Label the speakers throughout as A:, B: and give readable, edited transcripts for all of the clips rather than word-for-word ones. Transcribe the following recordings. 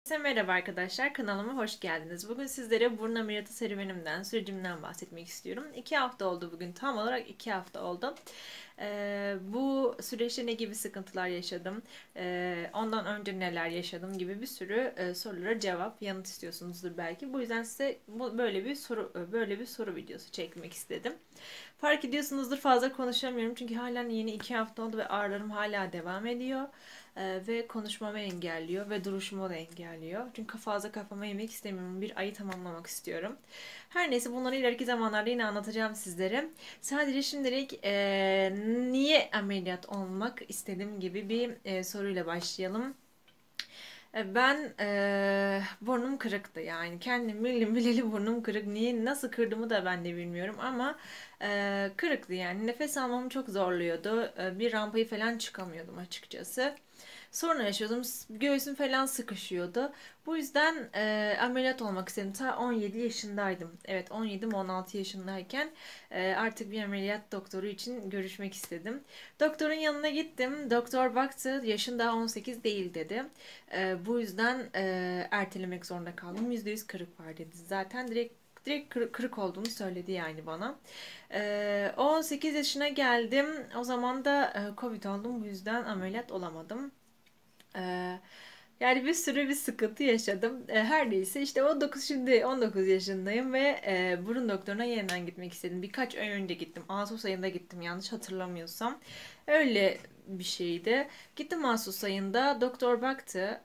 A: Herkese merhaba arkadaşlar, kanalıma hoş geldiniz. Bugün sizlere burun ameliyatı serüvenimden, sürecimden bahsetmek istiyorum. 2 hafta oldu bugün, tam olarak 2 hafta oldu. Bu süreçte ne gibi sıkıntılar yaşadım, ondan önce neler yaşadım gibi bir sürü sorulara cevap, yanıt istiyorsunuzdur belki. Bu yüzden size böyle bir soru videosu çekmek istedim. Fark ediyorsunuzdur, fazla konuşamıyorum çünkü halen yeni 2 hafta oldu ve ağrılarım hala devam ediyor. Ve konuşmamı engelliyor ve duruşumu da engelliyor. Çünkü fazla kafama yemek istemiyorum. Bir ayı tamamlamak istiyorum. Her neyse, bunları ileriki zamanlarda yine anlatacağım sizlere. Sadece şimdilik niye ameliyat olmak istedim gibi bir soruyla başlayalım. Ben burnum kırıktı, yani kendim bildim bileli burnum kırık. Niye, nasıl kırdığımı da ben de bilmiyorum ama kırıktı, yani nefes almamı çok zorluyordu. Bir rampayı falan çıkamıyordum açıkçası. Sorun yaşıyordum. Göğsüm falan sıkışıyordu. Bu yüzden ameliyat olmak istedim. Ta 17 yaşındaydım. Evet, 17-16 yaşındayken artık bir ameliyat doktoru için görüşmek istedim. Doktorun yanına gittim. Doktor baktı. Yaşın daha 18 değil dedi. Bu yüzden ertelemek zorunda kaldım. %100 kırık var dedi. Zaten direkt kırık olduğunu söyledi yani bana. 18 yaşına geldim. O zaman da Covid oldum. Bu yüzden ameliyat olamadım. Ee, Yani bir sıkıntı yaşadım. Her neyse, işte şimdi 19 yaşındayım ve burun doktoruna yeniden gitmek istedim. Birkaç ay önce gittim. Ağustos ayında gittim, yanlış hatırlamıyorsam. Öyle bir şeydi. Gittim Ağustos ayında. Doktor baktı.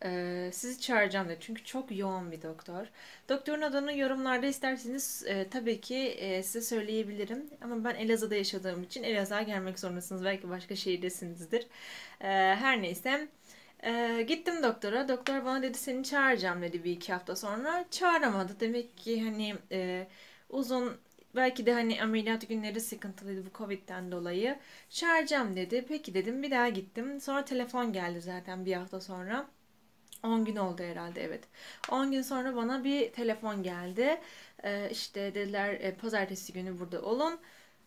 A: Sizi çağıracağım dedi. Çünkü çok yoğun bir doktor. Doktorun adını yorumlarda isterseniz tabii ki size söyleyebilirim. Ama ben Elazığ'da yaşadığım için Elazığ'a gelmek zorundasınız. Belki başka şehirdesinizdir. Her neyse. Gittim doktora. Doktor bana dedi seni çağıracağım dedi bir iki hafta sonra. Çağıramadı. Demek ki hani uzun, belki de hani ameliyat günleri sıkıntılıydı bu Covid'den dolayı. Çağıracağım dedi. Peki dedim, bir daha gittim. Sonra telefon geldi zaten bir hafta sonra. 10 gün oldu herhalde, evet. 10 gün sonra bana bir telefon geldi. İşte dediler pazartesi günü burada olun.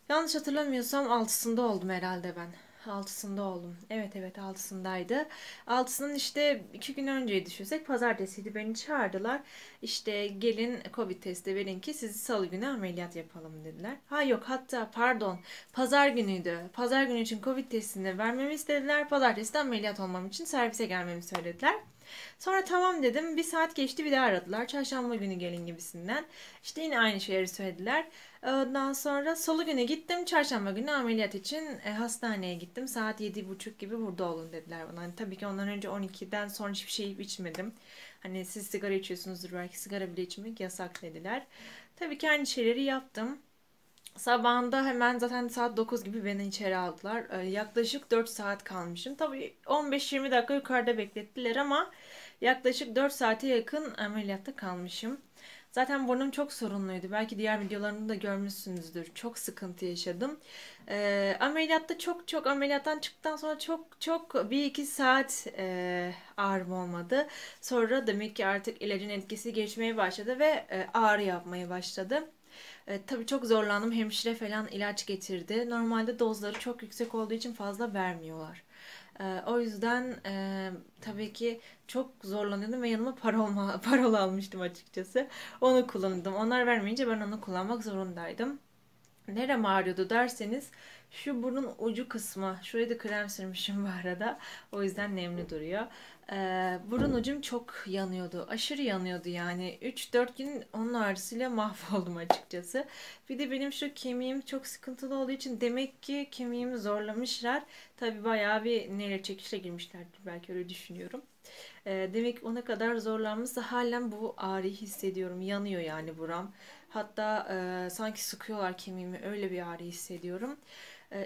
A: Yanlış hatırlamıyorsam altısında oldum herhalde ben. Altısında oldum. Evet, evet, altısındaydı. Altısının işte 2 gün önceyi düşünsek pazartesiydi. Beni çağırdılar. İşte gelin Covid testi verin ki sizi salı günü ameliyat yapalım dediler. Ha yok, hatta pardon, pazar günüydü. Pazar günü için Covid testini vermemi istediler. Pazartesi de ameliyat olmam için servise gelmemi söylediler. Sonra tamam dedim. Bir saat geçti, bir daha aradılar. Çarşamba günü gelin gibisinden. İşte yine aynı şeyleri söylediler. Ondan sonra salı günü gittim. Çarşamba günü ameliyat için hastaneye gittim. Saat 7:30 gibi burada olun dediler bana. Hani tabii ki ondan önce 12'den sonra hiçbir şey içmedim. Hani siz sigara içiyorsunuzdur, belki sigara bile içmek yasak dediler. Tabii ki aynı şeyleri yaptım. Sabahında hemen zaten saat 9 gibi beni içeri aldılar. Yaklaşık 4 saat kalmışım. Tabii 15-20 dakika yukarıda beklettiler ama yaklaşık 4 saate yakın ameliyatta kalmışım. Zaten burnum çok sorunluydu. Belki diğer videolarımda da görmüşsünüzdür. Çok sıkıntı yaşadım. Ameliyatta çok ameliyattan çıktıktan sonra çok bir iki saat ağrım olmadı. Sonra demek ki artık ilacın etkisi geçmeye başladı ve ağrı yapmaya başladı. Tabii çok zorlandım. Hemşire falan ilaç getirdi. Normalde dozları çok yüksek olduğu için fazla vermiyorlar. O yüzden tabii ki çok zorlanıyordum ve yanıma parol almıştım açıkçası. Onu kullandım. Onlar vermeyince ben onu kullanmak zorundaydım. Nerem ağrıyordu derseniz, şu burnun ucu kısmı. Şuraya da krem sürmüşüm bu arada. O yüzden nemli duruyor. Burun ucum çok yanıyordu. Aşırı yanıyordu yani. 3-4 gün onun ağrısıyla mahvoldum açıkçası. Bir de benim şu kemiğim çok sıkıntılı olduğu için demek ki kemiğimi zorlamışlar. Tabii bayağı bir neyle çekişle girmişlerdir, belki öyle düşünüyorum. Demek ki ona kadar zorlanmışsa halen bu ağrıyı hissediyorum. Yanıyor yani buram. Hatta sanki sıkıyorlar kemiğimi, öyle bir ağrı hissediyorum.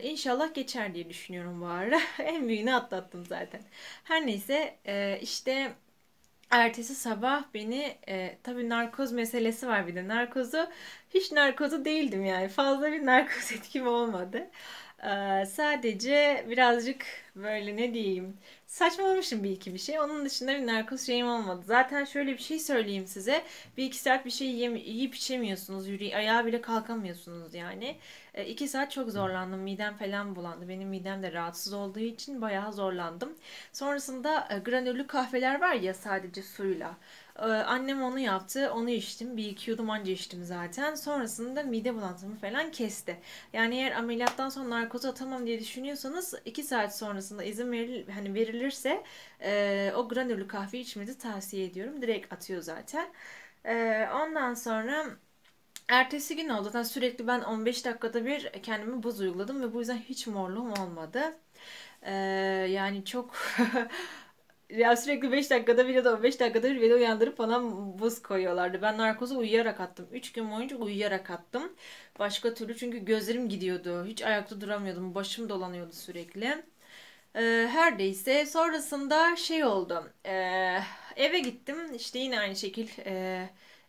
A: İnşallah geçer diye düşünüyorum bu ağrı. En büyüğünü atlattım zaten. Her neyse, işte ertesi sabah beni tabii narkoz meselesi var, bir de narkozu hiç narkozu değildim yani, fazla bir narkoz etkim olmadı. Sadece birazcık böyle ne diyeyim, saçmalamışım bir iki bir şey. Onun dışında bir narkoz şeyim olmadı. Zaten şöyle bir şey söyleyeyim size. Bir iki saat bir şey yiyip içemiyorsunuz. Ayağa bile kalkamıyorsunuz yani. 2 saat çok zorlandım. Midem falan bulandı. Benim midem de rahatsız olduğu için bayağı zorlandım. Sonrasında granüllü kahveler var ya, sadece suyla. Annem onu yaptı. Onu içtim. Bir iki yudum anca içtim zaten. Sonrasında mide bulantımı falan kesti. Yani eğer ameliyattan sonra narkozu atamam diye düşünüyorsanız 2 saat sonrasında izin hani verilirse o granüllü kahve içmenizi tavsiye ediyorum. Direkt atıyor zaten. Ondan sonra ertesi gün oldu. Zaten sürekli ben 15 dakikada bir kendime buz uyguladım ve bu yüzden hiç morluğum olmadı. Ee, Yani çok ya sürekli 5 dakikada bir ya da 15 dakikada bir beni uyandırıp bana buz koyuyorlardı. Ben narkozu uyuyarak attım. 3 gün boyunca uyuyarak attım. Başka türlü, çünkü gözlerim gidiyordu. Hiç ayakta duramıyordum. Başım dolanıyordu sürekli. Her neyse sonrasında şey oldu. Eve gittim. İşte yine aynı şekil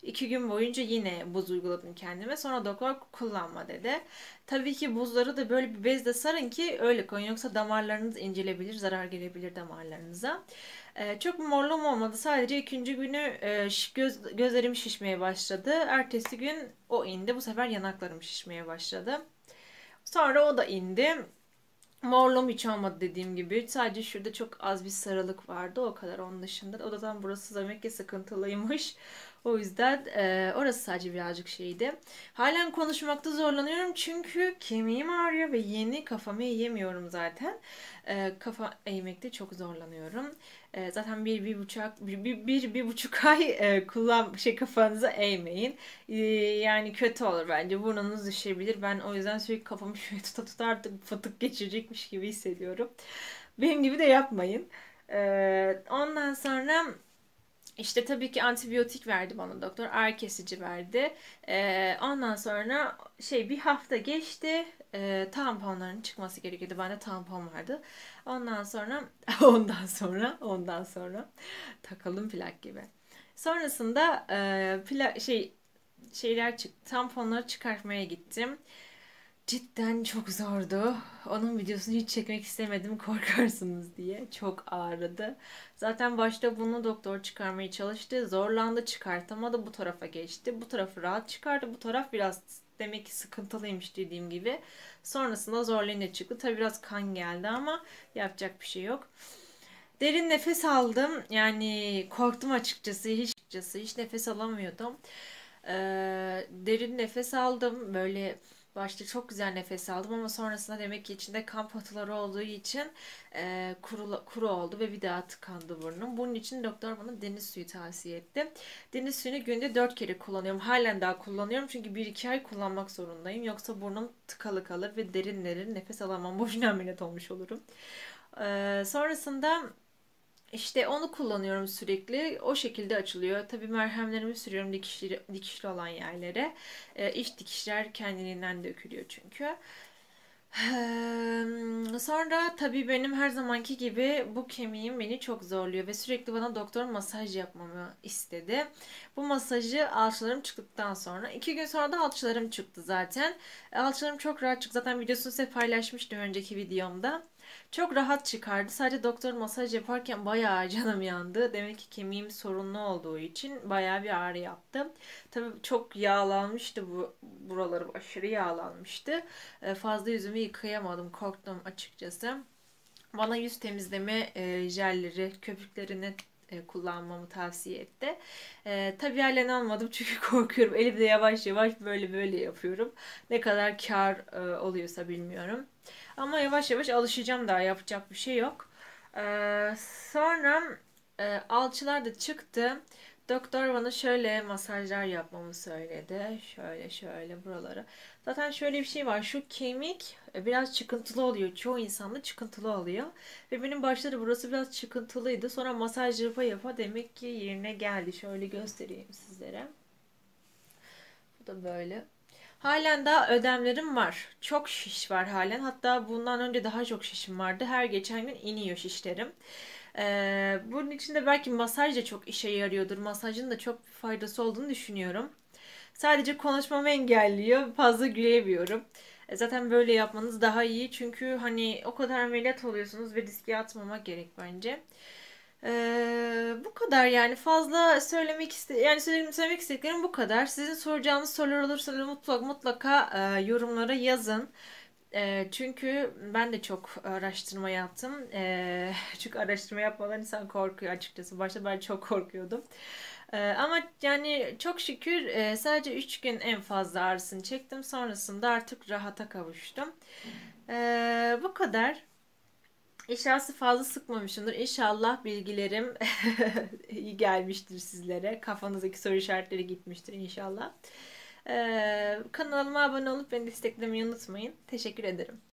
A: 2 gün boyunca yine buz uyguladım kendime. Sonra doktor kullanma dedi. Tabii ki buzları da böyle bir bezle sarın ki öyle koyun. Yoksa damarlarınız incelebilir, zarar gelebilir damarlarınıza. Çok morluğum olmadı. Sadece ikinci günü gözlerim şişmeye başladı. Ertesi gün o indi. Bu sefer yanaklarım şişmeye başladı. Sonra o da indi. Morluğum hiç olmadı dediğim gibi. Sadece şurada çok az bir sarılık vardı. O kadar. Onun dışında. O da tam burası demek ki sıkıntılıymış. O yüzden orası sadece birazcık şeydi. Halen konuşmakta zorlanıyorum çünkü kemiğim ağrıyor ve yeni kafamı eğemiyorum zaten. Kafa eğmekte çok zorlanıyorum. Zaten bir buçuk ay kafanıza eğmeyin. Yani kötü olur bence. Burnunuz düşebilir. Ben o yüzden sürekli kafamı şöyle tuta artık fıtık geçirecekmiş gibi hissediyorum. Benim gibi de yapmayın. Ondan sonra işte tabii ki antibiyotik verdi bana doktor. Ağrı kesici verdi. Ondan sonra bir hafta geçti. Tamponların çıkması gerekiyordu. Bende tampon vardı. Ondan sonra ondan sonra takalım plak gibi. Sonrasında şeyler çıktı. Tamponları çıkartmaya gittim. Cidden çok zordu. Onun videosunu hiç çekmek istemedim korkarsınız diye. Çok ağrıdı. Zaten başta bunu doktor çıkarmaya çalıştı. Zorlandı, çıkartamadı. Bu tarafa geçti. Bu tarafı rahat çıkardı. Bu taraf biraz demek ki sıkıntılıymış dediğim gibi. Sonrasında zorlayınca çıktı. Tabi biraz kan geldi ama yapacak bir şey yok. Derin nefes aldım. Yani korktum açıkçası. Hiç nefes alamıyordum. Derin nefes aldım. Böyle başta çok güzel nefes aldım ama sonrasında demek ki içinde kan pıhtıları olduğu için kuru oldu ve bir daha tıkandı burnum. Bunun için doktor bana deniz suyu tavsiye etti. Deniz suyunu günde 4 kere kullanıyorum. Halen daha kullanıyorum çünkü 1-2 ay kullanmak zorundayım. Yoksa burnum tıkalı kalır ve derin nefes alamam. Boşuna ameliyat olmuş olurum. Sonrasında işte onu kullanıyorum sürekli. O şekilde açılıyor. Tabii merhemlerimi sürüyorum dikişli olan yerlere. İç dikişler kendiliğinden dökülüyor çünkü. Sonra tabii benim her zamanki gibi bu kemiğim beni çok zorluyor ve sürekli bana doktor masaj yapmamı istedi. Bu masajı alçılarım çıktıktan sonra 2 gün sonra da alçılarım çıktı zaten. Alçılarım çok rahat çıktı. Zaten videosunu size paylaşmıştım önceki videomda. Çok rahat çıkardı. Sadece doktor masaj yaparken bayağı canım yandı. Demek ki kemiğim sorunlu olduğu için bayağı bir ağrı yaptı. Tabii çok yağlanmıştı buralarım aşırı yağlanmıştı. Fazla yüzümü yıkayamadım. Korktum açıkçası. Bana yüz temizleme jelleri, köpüklerini kullanmamı tavsiye etti. Tabii halen almadım çünkü korkuyorum. Elimde yavaş yavaş böyle yapıyorum. Ne kadar kar oluyorsa bilmiyorum. Ama yavaş yavaş alışacağım, daha yapacak bir şey yok. Sonra alçılar da çıktı. Doktor bana şöyle masajlar yapmamı söyledi. Şöyle buraları. Zaten şöyle bir şey var. Şu kemik biraz çıkıntılı oluyor. Çoğu insanda çıkıntılı oluyor. Ve benim başları burası biraz çıkıntılıydı. Sonra masaj yapa demek ki yerine geldi. Şöyle göstereyim sizlere. Bu da böyle. Halen daha ödemlerim var. Çok şiş var halen. Hatta bundan önce daha çok şişim vardı. Her geçen gün iniyor şişlerim. Bunun için de belki masaj da çok işe yarıyordur. Masajın da çok bir faydası olduğunu düşünüyorum. Sadece konuşmamı engelliyor. Fazla gülemiyorum. Zaten böyle yapmanız daha iyi. Çünkü hani o kadar ameliyat oluyorsunuz ve riske atmamak gerek bence. Bu kadar yani fazla söylemek istediklerim bu kadar. Sizin soracağınız sorular olursa mutlaka yorumlara yazın. Çünkü ben de çok araştırma yaptım. Çünkü araştırma yapmadan insan korkuyor açıkçası. Başta ben çok korkuyordum. Ama yani çok şükür sadece 3 gün en fazla ağrısını çektim. Sonrasında artık rahata kavuştum. Bu kadar. İnşallah fazla sıkmamışımdır. İnşallah bilgilerim iyi gelmiştir sizlere. Kafanızdaki soru işaretleri gitmiştir inşallah. Kanalıma abone olup beni desteklemeyi unutmayın. Teşekkür ederim.